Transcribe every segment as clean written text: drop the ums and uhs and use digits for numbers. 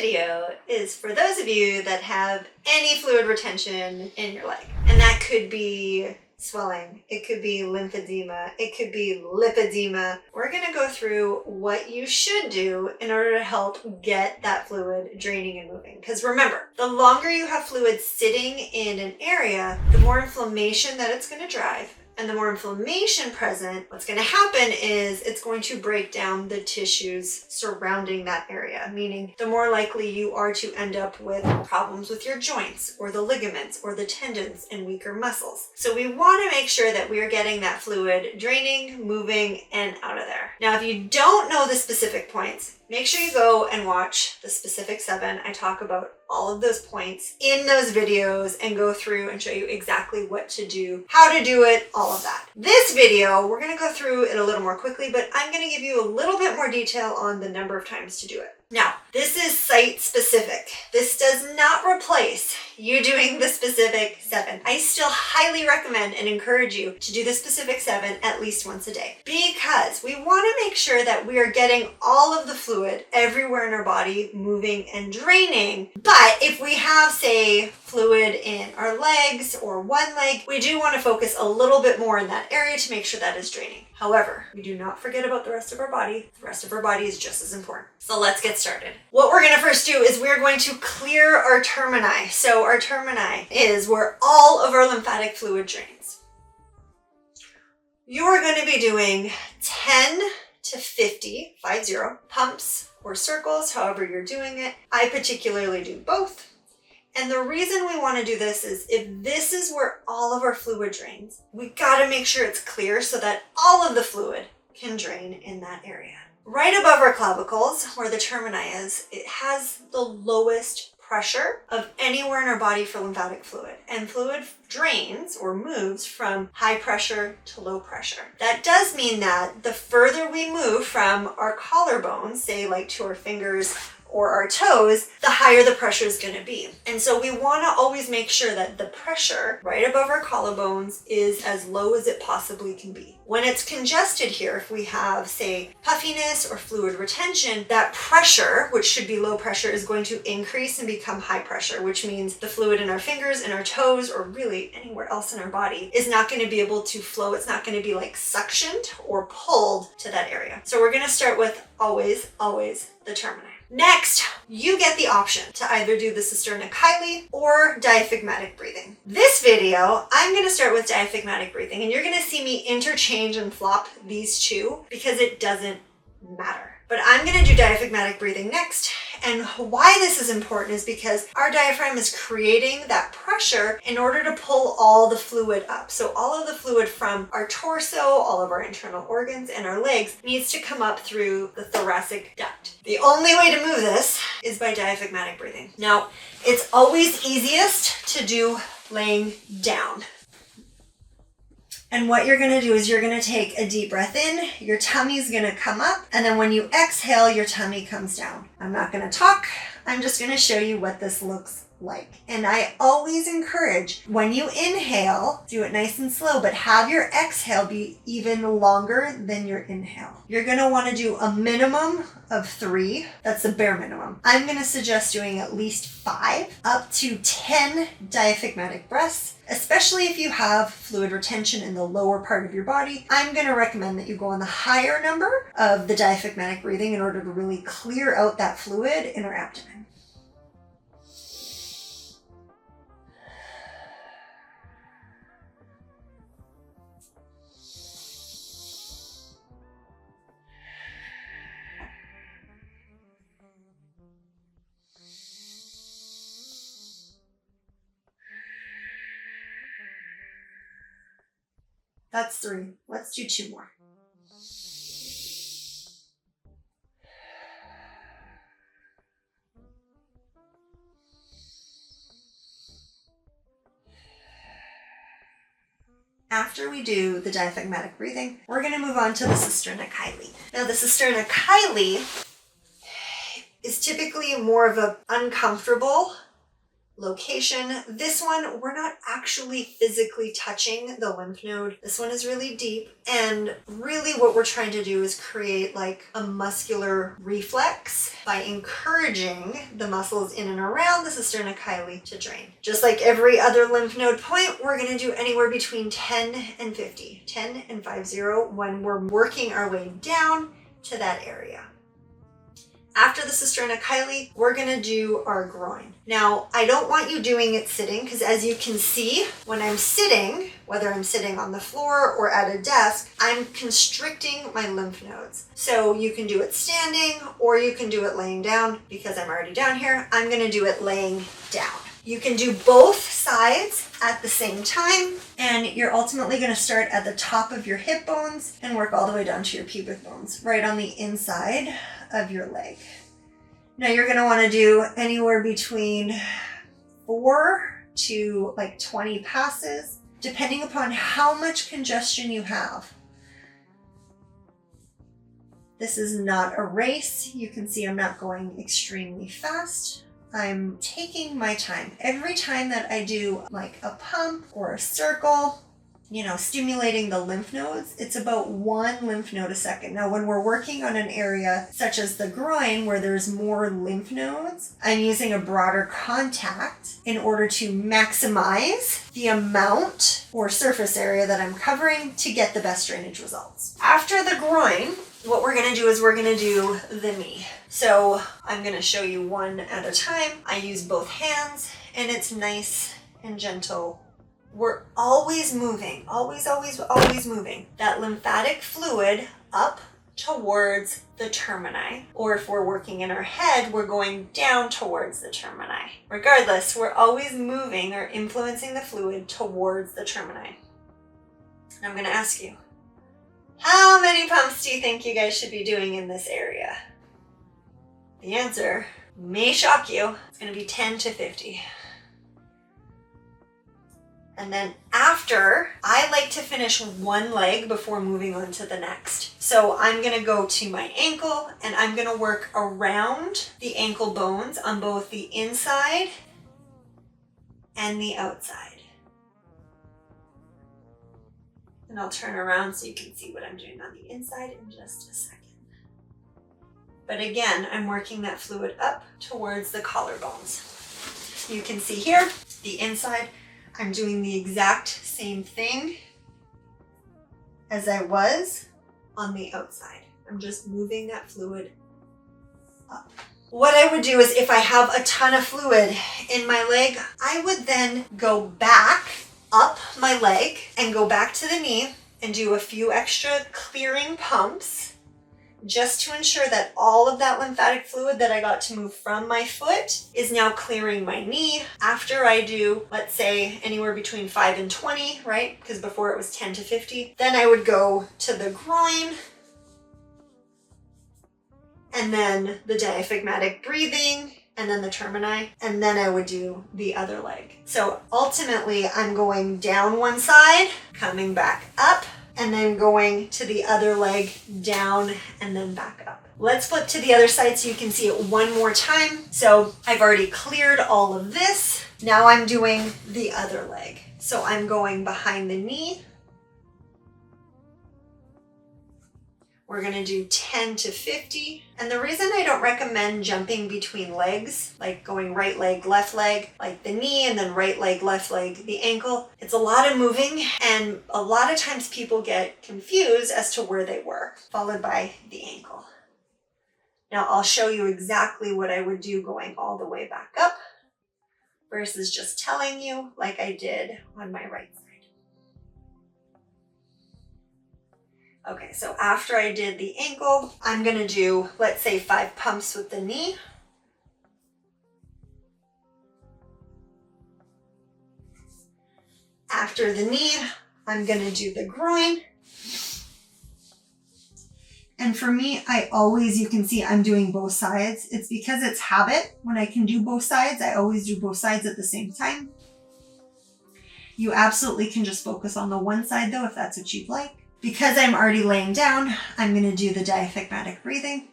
video is for those of you that have any fluid retention in your leg. And that could be swelling, it could be lymphedema, it could be lipedema. We're gonna go through what you should do in order to help get that fluid draining and moving. Because remember, the longer you have fluid sitting in an area, the more inflammation that it's gonna drive. And the more inflammation present, what's going to happen is it's going to break down the tissues surrounding that area, meaning the more likely you are to end up with problems with your joints or the ligaments or the tendons and weaker muscles. So we want to make sure that we are getting that fluid draining, moving, and out of there. Now, if you don't know the specific points, make sure you go and watch the specific 7. I talk about all of those points in those videos and go through and show you exactly what to do, how to do it, all of that. This video, we're going to go through it a little more quickly, but I'm going to give you a little bit more detail on the number of times to do it. Now, this is site specific. This does not replace you doing the specific 7. I still highly recommend and encourage you to do the specific 7 at least once a day, because we want to make sure that we are getting all of the fluid everywhere in our body moving and draining. But if we have, say, fluid in our legs or one leg, we do want to focus a little bit more in that area to make sure that is draining. However, we do not forget about the rest of our body. The rest of our body is just as important. So let's get started. What we're going to first do is we're going to clear our termini. So our termini is where all of our lymphatic fluid drains. You are going to be doing 10 to 50 pumps or circles, however you're doing it. I particularly do both. And the reason we want to do this is if this is where all of our fluid drains, we got to make sure it's clear so that all of the fluid can drain in that area. Right above our clavicles, where the termini is, it has the lowest pressure of anywhere in our body for lymphatic fluid. And fluid drains or moves from high pressure to low pressure. That does mean that the further we move from our collarbones, say like to our fingers or our toes, the higher the pressure is going to be. And so we want to always make sure that the pressure right above our collarbones is as low as it possibly can be. When it's congested here, if we have, say, puffiness or fluid retention, that pressure, which should be low pressure, is going to increase and become high pressure, which means the fluid in our fingers and our toes, or really anywhere else in our body, is not going to be able to flow. It's not going to be like suctioned or pulled to that area. So we're going to start with always the termini. Next, you get the option to either do the supraclavicular or diaphragmatic breathing. This video, I'm going to start with diaphragmatic breathing, and you're going to see me interchange and flop these two because it doesn't matter. But I'm going to do diaphragmatic breathing next. And why this is important is because our diaphragm is creating that pressure in order to pull all the fluid up. So all of the fluid from our torso, all of our internal organs, and our legs needs to come up through the thoracic duct. The only way to move this is by diaphragmatic breathing. Now, it's always easiest to do laying down. And what you're going to do is you're going to take a deep breath in, your tummy's going to come up, and then when you exhale, your tummy comes down. I'm not going to talk, I'm just going to show you what this looks like. And I always encourage, when you inhale, do it nice and slow, but have your exhale be even longer than your inhale. You're going to want to do a minimum of 3. That's the bare minimum. I'm going to suggest doing at least 5 up to 10 diaphragmatic breaths, especially if you have fluid retention in the lower part of your body. I'm going to recommend that you go on the higher number of the diaphragmatic breathing in order to really clear out that fluid in our abdomen. That's 3. Let's do 2 more. After we do the diaphragmatic breathing, we're going to move on to the supraclavicular. Now, the supraclavicular is typically more of an uncomfortable location. This one, we're not actually physically touching the lymph node. This one is really deep. And really what we're trying to do is create like a muscular reflex by encouraging the muscles in and around the cisterna chyli to drain. Just like every other lymph node point, we're going to do anywhere between 10 and 50, 10 and 50 when we're working our way down to that area. After the cisterna chyli, we're gonna do our groin. Now, I don't want you doing it sitting because as you can see, when I'm sitting, whether I'm sitting on the floor or at a desk, I'm constricting my lymph nodes. So you can do it standing or you can do it laying down. Because I'm already down here, I'm gonna do it laying down. You can do both sides at the same time, and you're ultimately going to start at the top of your hip bones and work all the way down to your pubic bones, right on the inside of your leg. Now you're going to want to do anywhere between 4 to like 20 passes, depending upon how much congestion you have. This is not a race. You can see I'm not going extremely fast. I'm taking my time. Every time that I do like a pump or a circle, stimulating the lymph nodes, it's about 1 lymph node a second. Now, when we're working on an area such as the groin where there's more lymph nodes, I'm using a broader contact in order to maximize the amount or surface area that I'm covering to get the best drainage results. After the groin, what we're going to do is we're going to do the knee. So I'm going to show you one at a time. I use both hands and it's nice and gentle. We're always moving, always moving that lymphatic fluid up towards the termini. Or if we're working in our head, we're going down towards the termini. Regardless, we're always moving or influencing the fluid towards the termini. And I'm going to ask you, how many pumps do you think you guys should be doing in this area? The answer may shock you. It's going to be 10 to 50. And then after, I like to finish one leg before moving on to the next. So I'm going to go to my ankle and I'm going to work around the ankle bones on both the inside and the outside. And I'll turn around so you can see what I'm doing on the inside in just a second. But again, I'm working that fluid up towards the collarbones. You can see here, the inside, I'm doing the exact same thing as I was on the outside. I'm just moving that fluid up. What I would do is if I have a ton of fluid in my leg, I would then go back up my leg and go back to the knee and do a few extra clearing pumps just to ensure that all of that lymphatic fluid that I got to move from my foot is now clearing my knee. After I do, let's say anywhere between 5 and 20, right? Because before it was 10 to 50. Then I would go to the groin and then the diaphragmatic breathing and then the termini, and then I would do the other leg. So ultimately I'm going down one side, coming back up, and then going to the other leg, down and then back up. Let's flip to the other side so you can see it one more time. So I've already cleared all of this. Now I'm doing the other leg. So I'm going behind the knee. We're gonna do 10 to 50. And the reason I don't recommend jumping between legs, like going right leg, left leg, like the knee and then right leg, left leg, the ankle, it's a lot of moving and a lot of times people get confused as to where they were, followed by the ankle. Now I'll show you exactly what I would do going all the way back up versus just telling you like I did on my right side. Okay, so after I did the ankle, I'm gonna do, let's say 5 pumps with the knee. After the knee, I'm gonna do the groin. And for me, I always, you can see I'm doing both sides. It's because it's habit. When I can do both sides, I always do both sides at the same time. You absolutely can just focus on the one side though, if that's what you'd like. Because I'm already laying down, I'm going to do the diaphragmatic breathing.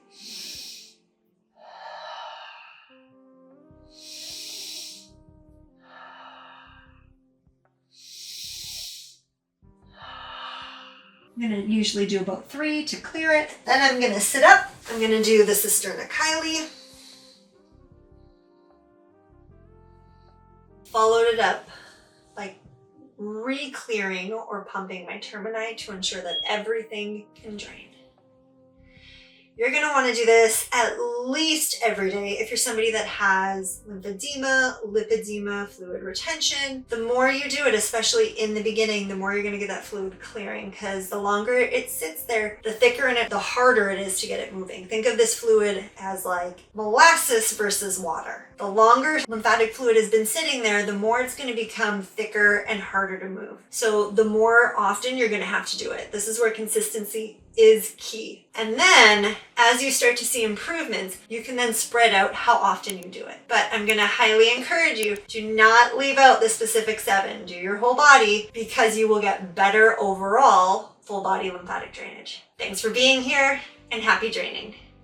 I'm gonna usually do about 3 to clear it. Then I'm gonna sit up. I'm gonna do the Cisterna Kylie. Followed it up by re-clearing or pumping my termini to ensure that everything can drain. You're going to want to do this at least every day if you're somebody that has lymphedema, lipedema, fluid retention. The more you do it, especially in the beginning, the more you're going to get that fluid clearing, because the longer it sits there, the thicker and the harder it is to get it moving. Think of this fluid as like molasses versus water. The longer lymphatic fluid has been sitting there, the more it's going to become thicker and harder to move. So the more often you're going to have to do it. This is where consistency is key. And then as you start to see improvements, you can then spread out how often you do it. But I'm going to highly encourage you, do not leave out the specific 7. Do your whole body, because you will get better overall full body lymphatic drainage. Thanks for being here and happy draining.